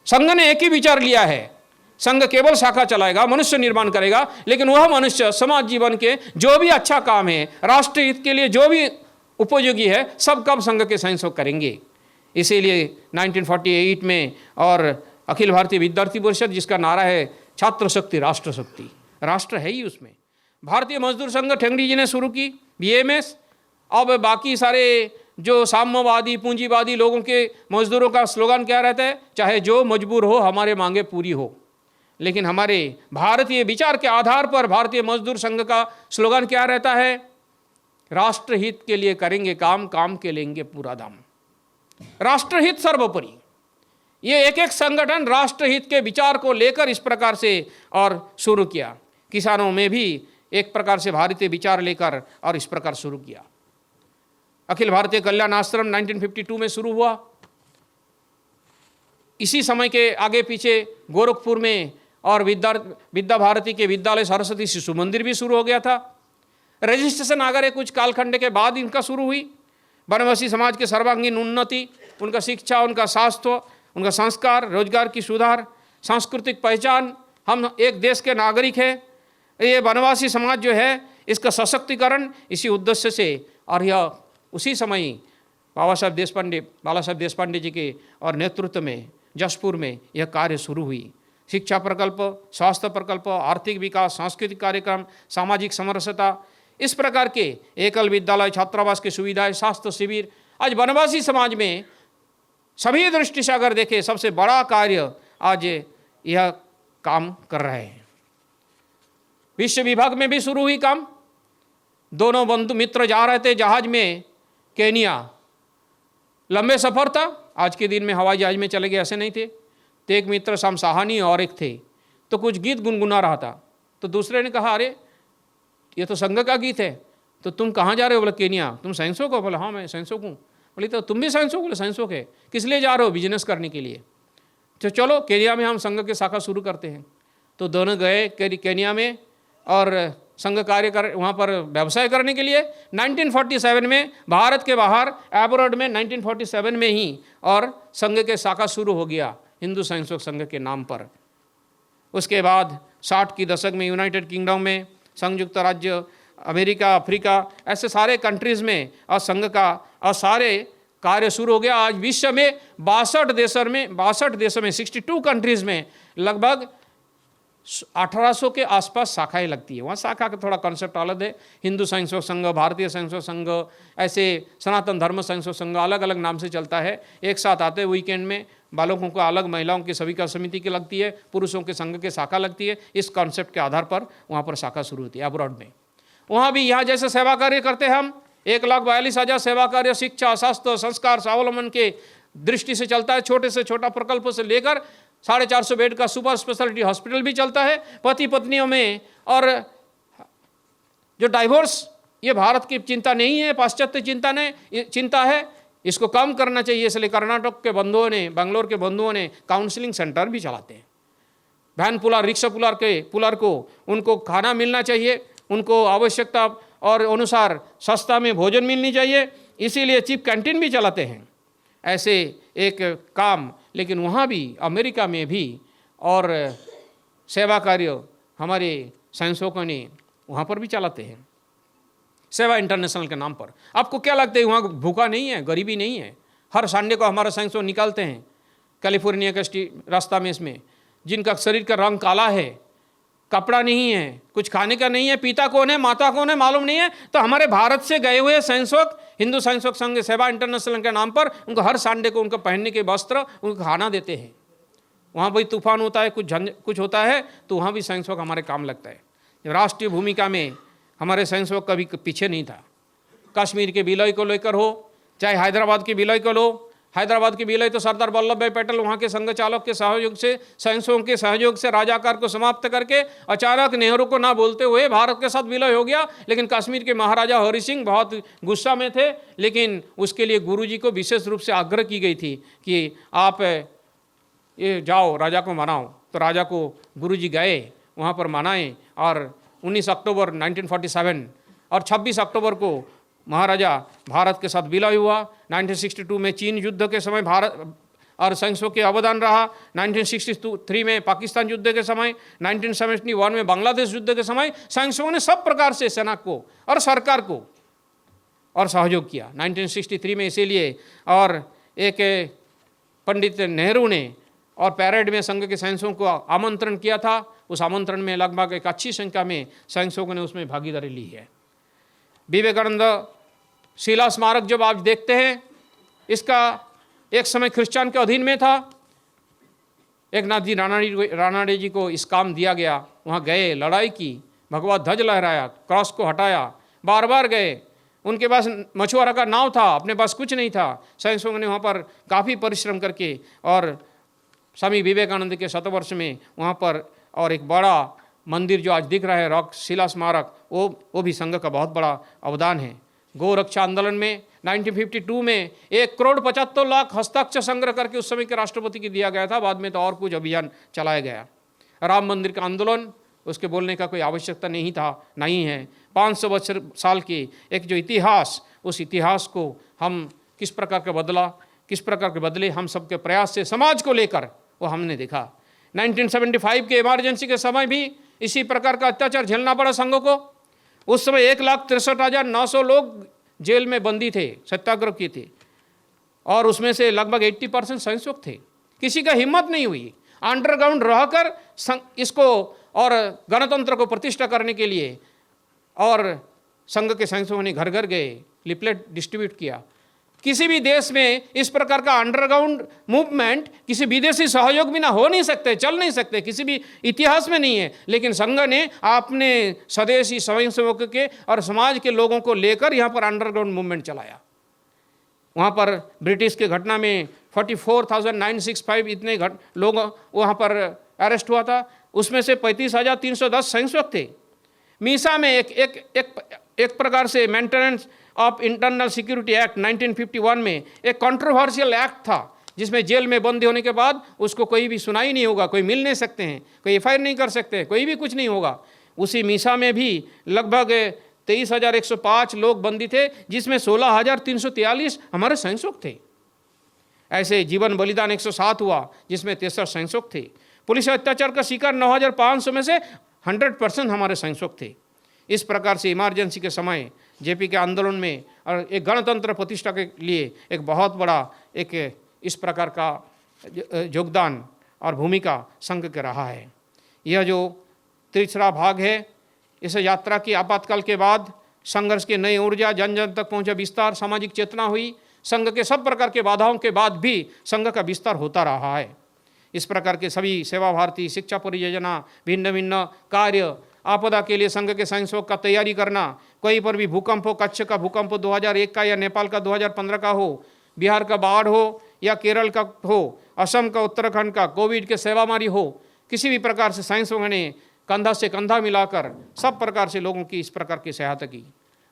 संघ ने एक ही विचार लिया है, संघ केवल शाखा चलाएगा, मनुष्य निर्माण करेगा, लेकिन वह मनुष्य समाज जीवन के जो भी अच्छा काम है, राष्ट्र हित के लिए जो भी उपयोगी है, सब काम संघ के सहयोग करेंगे। इसीलिए 1948 में और अखिल भारतीय विद्यार्थी परिषद, जिसका नारा है छात्र शक्ति राष्ट्र शक्ति, राष्ट्र है ही उसमें। भारतीय मजदूर संघ ठेंगड़ी जी ने शुरू की, BMS। अब बाकी सारे जो साम्यवादी पूंजीवादी लोगों के मजदूरों का स्लोगन क्या रहता है, चाहे जो मजबूर हो हमारे मांगे पूरी हो। लेकिन हमारे भारतीय विचार के आधार पर भारतीय मजदूर संघ का स्लोगन क्या रहता है, राष्ट्रहित के लिए करेंगे काम, काम के लेंगे पूरा दाम। राष्ट्रहित सर्वोपरि। ये एक एक संगठन राष्ट्रहित के विचार को लेकर इस प्रकार से और शुरू किया। किसानों में भी एक प्रकार से भारतीय विचार लेकर और इस प्रकार शुरू किया। अखिल भारतीय कल्याण आश्रम 1952 में शुरू हुआ। इसी समय के आगे पीछे गोरखपुर में और विद्या भारती के विद्यालय सरस्वती शिशु मंदिर भी शुरू हो गया था। रजिस्ट्रेशन आगे कुछ कालखंड के बाद इनका शुरू हुई। वनवासी समाज के सर्वांगीण उन्नति, उनका शिक्षा, उनका स्वास्थ्य, उनका संस्कार, रोजगार की सुधार, सांस्कृतिक पहचान, हम एक देश के नागरिक हैं, ये वनवासी समाज जो है इसका सशक्तिकरण, इसी उद्देश्य से। और यह उसी समय बाला साहब देशपांडे जी के और नेतृत्व में जशपुर में यह कार्य शुरू हुई। शिक्षा प्रकल्प, स्वास्थ्य प्रकल्प, आर्थिक विकास, सांस्कृतिक कार्यक्रम, सामाजिक समरसता, इस प्रकार के एकल विद्यालय, छात्रावास की सुविधाएं, स्वास्थ्य शिविर, आज वनवासी समाज में सभी दृष्टि से अगर देखें सबसे बड़ा कार्य आज यह काम कर रहे हैं। विश्व विभाग में भी शुरू हुई काम। दोनों बंधु मित्र जा रहे थे जहाज में केनिया, लंबे सफर था, आज के दिन में हवाई जहाज में चले गए ऐसे नहीं थे। तो एक मित्र शाम साहानी और एक थे, तो कुछ गीत गुनगुना रहा था। तो दूसरे ने कहा, अरे ये तो संघ का गीत है, तो तुम कहाँ जा रहे हो? बोले केनिया। तुम साइंसों को? बोला हाँ मैं साइंसों हूँ। बोले तो तुम भी साइंसों? बोले साइंसों के। किस लिए जा रहे हो? बिजनेस करने के लिए। तो चलो केनिया में हम संघ के शाखा शुरू करते हैं। तो दोनों गए केनिया में और संघ कार्य कर वहाँ पर व्यवसाय करने के लिए। 1947 में भारत के बाहर एब्रॉड में 1947 में ही और संघ के शाखा शुरू हो गया हिंदू स्वयंसेवक संघ के नाम पर। उसके बाद 60 की दशक में यूनाइटेड किंगडम में, संयुक्त राज्य अमेरिका, अफ्रीका, ऐसे सारे कंट्रीज़ में और संघ का और सारे कार्य शुरू हो गया। आज विश्व में 62 देशों में 62 कंट्रीज़ में लगभग 1800 के आसपास शाखाएं लगती है। वहाँ शाखा का थोड़ा कॉन्सेप्ट अलग है। हिंदू स्वयंसेवक संघ, भारतीय स्वयंसेवक संघ, ऐसे सनातन धर्म स्वयंसेवक संघ अलग अलग नाम से चलता है। एक साथ आते हैं वीकेंड में, बालकों को अलग, महिलाओं की सभी का समिति की लगती है, पुरुषों के संघ के शाखा लगती है। इस कॉन्सेप्ट के आधार पर वहाँ पर शाखा शुरू होती है अब्रॉड में। वहाँ भी यहाँ जैसे सेवा कार्य करते हैं हम, 1,42,000 सेवा कार्य शिक्षा, स्वास्थ्य, संस्कार, स्वावलंबन के दृष्टि से चलता है। छोटे से छोटा प्रकल्प से लेकर 450 बेड का सुपर स्पेशलिटी हॉस्पिटल भी चलता है। पति पत्नियों में और जो डाइवोर्स, ये भारत की चिंता नहीं है, पाश्चात्य चिंता है, इसको कम करना चाहिए। इसलिए कर्नाटक के बंधुओं ने, बेंगलोर के बंधुओं ने काउंसलिंग सेंटर भी चलाते हैं। वैन पुलार, रिक्शा पुलार को उनको खाना मिलना चाहिए, उनको आवश्यकता और अनुसार सस्ता में भोजन मिलनी चाहिए, इसीलिए चीप कैंटीन भी चलाते हैं। ऐसे एक काम, लेकिन वहाँ भी अमेरिका में भी और सेवा कार्य हमारे स्वयंसेवकों ने वहाँ पर भी चलाते हैं, सेवा इंटरनेशनल के नाम पर। आपको क्या लगता है वहाँ भूखा नहीं है, गरीबी नहीं है? हर संडे को हमारे स्वयंसेवक निकालते हैं कैलिफोर्निया के रास्ता में, इसमें जिनका शरीर का रंग काला है, कपड़ा नहीं है, कुछ खाने का नहीं है, पिता कौन है माता कौन है मालूम नहीं है, तो हमारे भारत से गए हुए स्वयंसेवक हिंदू स्वयंसेवक संघ सेवा इंटरनेशनल के नाम पर उनको हर संडे को उनको पहनने के वस्त्र, उनको खाना देते हैं। वहाँ भी तूफान होता है, कुछ होता है, तो वहाँ भी स्वयंसेवक हमारे काम लगता है। राष्ट्रीय भूमिका में हमारे स्वयंसेवक कभी पीछे नहीं था। कश्मीर के विलय को लेकर हो, चाहे हैदराबाद के विलय को लो, हैदराबाद की विलय तो सरदार वल्लभ भाई पटेल वहाँ के संघ चालक के सहयोग से, स्वयंसेवकों के सहयोग से राजाकार को समाप्त करके अचानक नेहरू को ना बोलते हुए भारत के साथ विलय हो गया। लेकिन कश्मीर के महाराजा हरि सिंह बहुत गुस्सा में थे, लेकिन उसके लिए गुरुजी को विशेष रूप से आग्रह की गई थी कि आप ये जाओ राजा को मनाओ। तो राजा को गुरुजी गए, वहाँ पर मनाए और 19 अक्टूबर 1947 और 26 अक्टूबर को महाराजा भारत के साथ विलय हुआ। 1962 में चीन युद्ध के समय भारत और स्वयंसेवक के अवदान रहा। 1963 में पाकिस्तान युद्ध के समय, 1971 में बांग्लादेश युद्ध के समय स्वयंसेवकों ने सब प्रकार से सेना को और सरकार को और सहयोग किया। 1963 में इसीलिए और एक पंडित नेहरू ने और पैरेड में संघ के स्वयंसेवकों को आमंत्रण किया था। उस आमंत्रण में लगभग एक अच्छी संख्या में स्वयंसेवकों ने उसमें भागीदारी ली है। विवेकानंद शिला स्मारक जब आप देखते हैं, इसका एक समय क्रिश्चियन के अधीन में था। एक नाथ जी रानाडे जी को इस काम दिया गया, वहाँ गए, लड़ाई की, भगवा ध्वज लहराया, क्रॉस को हटाया, बार बार गए। उनके पास मछुआरा का नाव था, अपने पास कुछ नहीं था। स्वयंसेवकों ने वहाँ पर काफ़ी परिश्रम करके और स्वामी विवेकानंद के शतवर्ष में वहाँ पर और एक बड़ा मंदिर जो आज दिख रहा है रॉक शिला स्मारक, वो भी संघ का बहुत बड़ा अवदान है। गौ रक्षा आंदोलन में 1952 में 1,75,00,000 हस्ताक्षर संग्रह करके उस समय के राष्ट्रपति को दिया गया था। बाद में तो और कुछ अभियान चलाया गया। राम मंदिर का आंदोलन, उसके बोलने का कोई आवश्यकता नहीं है। 500 साल के एक जो इतिहास, उस इतिहास को हम किस प्रकार का बदले, हम सबके प्रयास से समाज को लेकर वो हमने देखा। 1975 के इमरजेंसी के समय भी इसी प्रकार का अत्याचार झेलना पड़ा संघों को। उस समय 1,63,900 लोग जेल में बंदी थे, सत्याग्रह किए थे, और उसमें से लगभग 80% स्वयंसेवक थे। किसी का हिम्मत नहीं हुई अंडरग्राउंड रहकर इसको और गणतंत्र को प्रतिष्ठा करने के लिए, और संघ के स्वयंसेवकों ने घर घर गए, लिपलेट डिस्ट्रीब्यूट किया। किसी भी देश में इस प्रकार का अंडरग्राउंड मूवमेंट किसी विदेशी सहयोग बिना हो नहीं सकते, चल नहीं सकते, किसी भी इतिहास में नहीं है। लेकिन संघ ने अपने स्वदेशी स्वयंसेवकों के और समाज के लोगों को लेकर यहाँ पर अंडरग्राउंड मूवमेंट चलाया। वहाँ पर ब्रिटिश के घटना में 44,965 इतने लोग वहाँ पर अरेस्ट हुआ था। उसमें से 35,310 स्वयंसेवक थे। मीसा में एक प्रकार से maintenance of internal security act 1951 में एक कंट्रोवर्शियल एक्ट था, जिसमें जेल में बंदी होने के बाद उसको कोई भी सुनाई नहीं होगा, कोई मिल नहीं सकते हैं, कोई एफआईआर नहीं कर सकते, कोई भी कुछ नहीं होगा। उसी मीसा में भी लगभग 23,105 लोग बंदी थे, जिसमें 16,343 हमारे स्वयंसेवक थे। ऐसे जीवन बलिदान 107 हुआ, जिसमें 63 स्वयंसेवक थे। पुलिस अत्याचार का शिकार 9,500 में से 100% हमारे स्वयंसेवक थे। इस प्रकार से इमरजेंसी के समय जेपी के आंदोलन में और एक गणतंत्र प्रतिष्ठा के लिए एक बहुत बड़ा एक इस प्रकार का योगदान और भूमिका संघ के रहा है। यह जो तीसरा भाग है, इस यात्रा की आपातकाल के बाद संघर्ष की नई ऊर्जा, जन जन तक पहुँचा विस्तार, सामाजिक चेतना हुई। संघ के सब प्रकार के बाधाओं के बाद भी संघ का विस्तार होता रहा है। इस प्रकार के सभी सेवा भारती, शिक्षा परियोजना, भिन्न भिन्न कार्य, आपदा के लिए संघ के स्वयंसेवक का तैयारी करना, कहीं पर भी भूकंप हो, कच्छ का भूकंप 2001 का या नेपाल का 2015 का हो, बिहार का बाढ़ हो या केरल का हो, असम का, उत्तराखंड का, कोविड के सेवामारी हो, किसी भी प्रकार से स्वयंसेवकों ने कंधा से कंधा मिलाकर सब प्रकार से लोगों की इस प्रकार की सहायता की।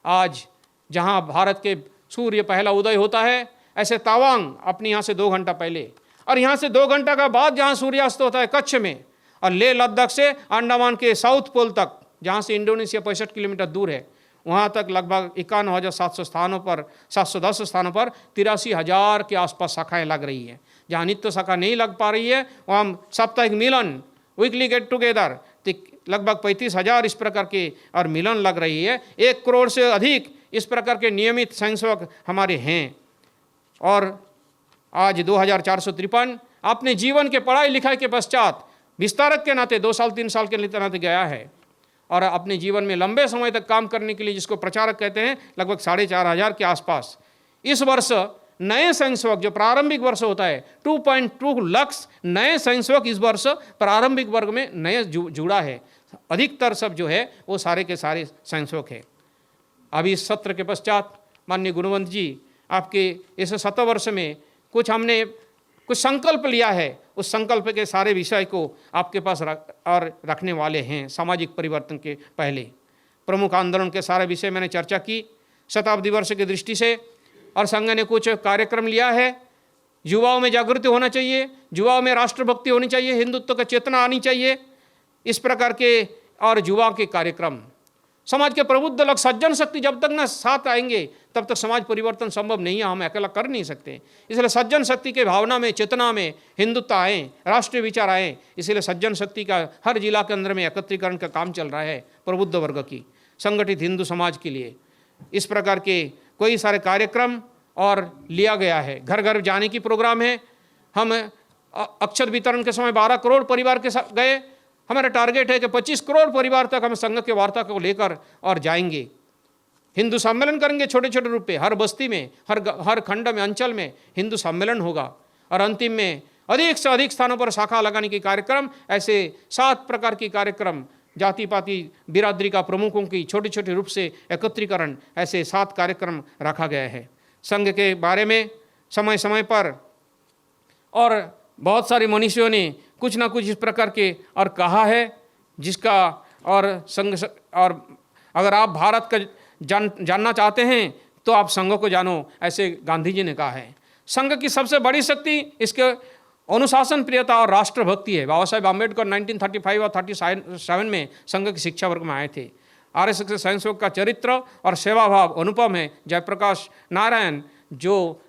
आज जहाँ भारत के सूर्य पहला उदय होता है, ऐसे तवांग अपने यहाँ से 2 घंटा पहले, और यहाँ से 2 घंटा का बाद जहाँ सूर्यास्त होता है कच्छ में, और लेह लद्दाख से अंडमान के साउथ पोल तक, जहाँ से इंडोनेशिया 65 किलोमीटर दूर है, वहाँ तक लगभग 51,700 स्थानों पर, 710 स्थानों पर 83,000 के आसपास शाखाएँ लग रही है। जहाँ नित्य शाखा नहीं लग पा रही है, वहाँ साप्ताहिक मिलन, वीकली गेट टुगेदर, लगभग 35,000 इस प्रकार के और मिलन लग रही है। 1 करोड़ से अधिक इस प्रकार के नियमित स्वयंसेवक हमारे हैं। और आज 2,453 अपने जीवन के पढ़ाई लिखाई के पश्चात विस्तारक के नाते 2 साल 3 साल के नाते गया है, और अपने जीवन में लंबे समय तक काम करने के लिए, जिसको प्रचारक कहते हैं, लगभग 4,500 के आसपास। इस वर्ष नए स्वयंसेवक, जो प्रारंभिक वर्ष होता है, 2.2 लाख नए स्वयंसेवक इस वर्ष प्रारंभिक वर्ग में नए जुड़ा है। अधिकतर सब जो है वो सारे के सारे स्वयंसेवक है। अभी इस सत्र के पश्चात माननीय गुणवंत जी, आपके इस 7 वर्ष में हमने कुछ संकल्प लिया है, उस संकल्प के सारे विषय को आपके पास रखने वाले हैं। सामाजिक परिवर्तन के पहले प्रमुख आंदोलन के सारे विषय मैंने चर्चा की शताब्दी वर्ष की दृष्टि से, और संघ ने कुछ कार्यक्रम लिया है। युवाओं में जागृति होना चाहिए, युवाओं में राष्ट्रभक्ति होनी चाहिए, हिंदुत्व का चेतना आनी चाहिए, इस प्रकार के और युवा के कार्यक्रम। समाज के प्रबुद्ध लोग, सज्जन शक्ति जब तक न साथ आएंगे तब तक समाज परिवर्तन संभव नहीं है, हम अकेला कर नहीं सकते। इसलिए सज्जन शक्ति के भावना में, चेतना में हिंदुत्व आए, राष्ट्रीय विचार आए। इसलिए सज्जन शक्ति का हर जिला के अंदर में एकत्रीकरण का काम चल रहा है प्रबुद्ध वर्ग की, संगठित हिंदू समाज के लिए। इस प्रकार के कई सारे कार्यक्रम और लिया गया है। घर घर जाने की प्रोग्राम है। हम अक्षत वितरण के समय 12 करोड़ परिवार के साथ गए। हमारा टारगेट है कि 25 करोड़ परिवार तक हम संघ के वार्ता को लेकर और जाएंगे। हिंदू सम्मेलन करेंगे छोटे छोटे रूप पे, हर बस्ती में, हर खंड में, अंचल में हिंदू सम्मेलन होगा। और अंतिम में अधिक से अधिक स्थानों पर शाखा लगाने के कार्यक्रम, ऐसे 7 प्रकार के कार्यक्रम, जाति पाति बिरादरी का प्रमुखों की छोटे छोटे रूप से एकत्रीकरण, ऐसे 7 कार्यक्रम रखा गया है। संघ के बारे में समय समय पर और बहुत सारे मनुष्यों ने कुछ ना कुछ इस प्रकार के और कहा है, जिसका और संघ और अगर आप भारत का जानना चाहते हैं तो आप संघ को जानो, ऐसे गांधी जी ने कहा है। संघ की सबसे बड़ी शक्ति इसके अनुशासन प्रियता और राष्ट्रभक्ति है। बाबा साहेब आम्बेडकर 1935 और 37 में संघ की शिक्षा वर्ग में आए थे। आरएसएस के स्वयंसेवक का चरित्र और सेवा भाव अनुपम है। जयप्रकाश नारायण जो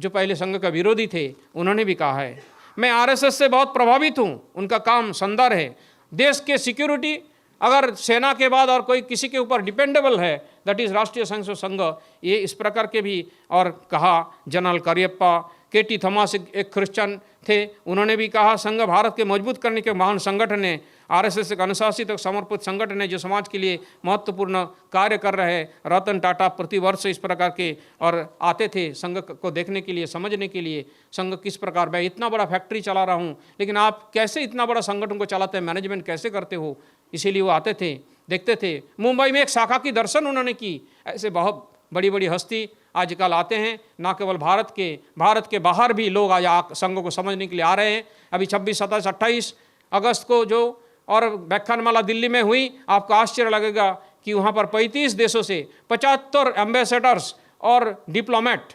पहले संघ का विरोधी थे, उन्होंने भी कहा है, मैं आरएसएस से बहुत प्रभावित हूँ, उनका काम शानदार है। देश के सिक्योरिटी अगर सेना के बाद और कोई किसी के ऊपर डिपेंडेबल है, दैट इज़ राष्ट्रीय स्वयंसेवक संघ। ये इस प्रकार के भी और कहा। जनरल करियप्पा, केटी थॉमस एक क्रिश्चियन थे, उन्होंने भी कहा, संघ भारत के मजबूत करने के महान संगठन है। आरएसएस एक अनुशासित और समर्पित संगठन है जो समाज के लिए महत्वपूर्ण कार्य कर रहे हैं। रतन टाटा प्रतिवर्ष इस प्रकार के और आते थे संघ को देखने के लिए, समझने के लिए संघ किस प्रकार, मैं इतना बड़ा फैक्ट्री चला रहा हूँ लेकिन आप कैसे इतना बड़ा संगठन को चलाते हैं, मैनेजमेंट कैसे करते हो, इसीलिए वो आते थे, देखते थे। मुंबई में एक शाखा की दर्शन उन्होंने की। ऐसे बहुत बड़ी बड़ी हस्ती आजकल आते हैं, ना केवल भारत के बाहर भी लोग आज संघ को समझने के लिए आ रहे हैं। अभी 26, 27, 28 अगस्त को जो और व्याख्यानमाला दिल्ली में हुई, आपको आश्चर्य लगेगा कि वहाँ पर 35 देशों से 75 एम्बेसडर्स और डिप्लोमेट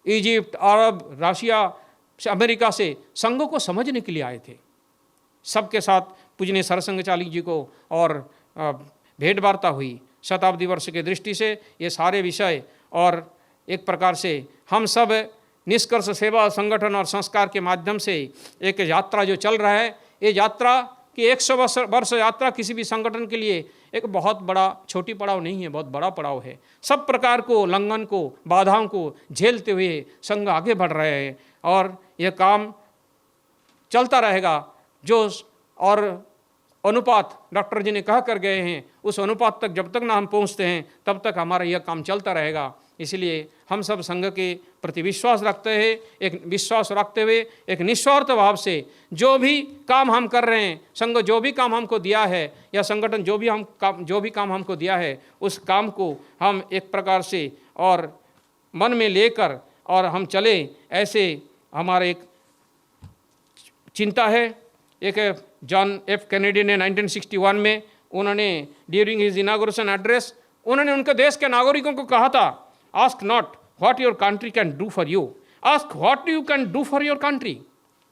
इजिप्ट, अरब, रशिया, अमेरिका से संघ को समझने के लिए आए थे। सबके साथ पूजनीय सरसंघचालक जी को और भेंट वार्ता हुई। शताब्दी वर्ष के दृष्टि से ये सारे विषय और एक प्रकार से हम सब निष्कर्ष सेवा संगठन और संस्कार के माध्यम से एक यात्रा जो चल रहा है, ये यात्रा कि 100 वर्ष यात्रा किसी भी संगठन के लिए एक बहुत बड़ा छोटी पड़ाव नहीं है, बहुत बड़ा पड़ाव है। सब प्रकार को उल्लंघन को, बाधाओं को झेलते हुए संघ आगे बढ़ रहे हैं और यह काम चलता रहेगा। जो और अनुपात डॉक्टर जी ने कह कर गए हैं, उस अनुपात तक जब तक ना हम पहुंचते हैं तब तक हमारा यह काम चलता रहेगा। इसलिए हम सब संघ के प्रति विश्वास रखते हैं, एक विश्वास रखते हुए एक निस्वार्थ भाव से जो भी काम हम कर रहे हैं, संघ जो भी काम हमको दिया है या संगठन जो भी काम हमको दिया है, उस काम को हम एक प्रकार से और मन में लेकर और हम चले, ऐसे हमारा एक चिंता है। एक जॉन एफ कैनेडी ने 1961 में उन्होंने ड्यूरिंग हिज इनॉग्रेशन एड्रेस उन्होंने उनके देश के नागरिकों को कहा था, ask not what your country can do for you, ask what you can do for your country.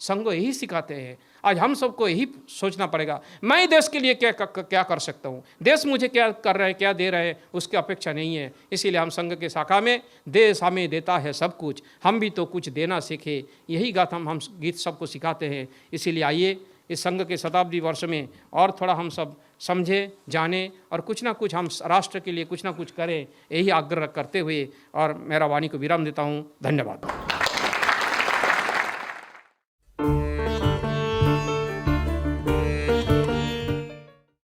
संघ यही सिखाते हैं। आज हम सबको यही सोचना पड़ेगा, मैं देश के लिए क्या कर सकता हूँ, देश मुझे क्या कर रहा है, क्या दे रहा है, उसकी अपेक्षा नहीं है। इसीलिए हम संघ के शाखा में देश हमें देता है सब कुछ, हम भी तो कुछ देना सीखे, यही गाथा हम गीत सबको सिखाते हैं। इसीलिए आइए इस संघ के शताब्दी वर्ष में और थोड़ा हम सब समझें, जानें और कुछ ना कुछ हम राष्ट्र के लिए कुछ ना कुछ करें, यही आग्रह करते हुए और मेरा वाणी को विराम देता हूँ। धन्यवाद।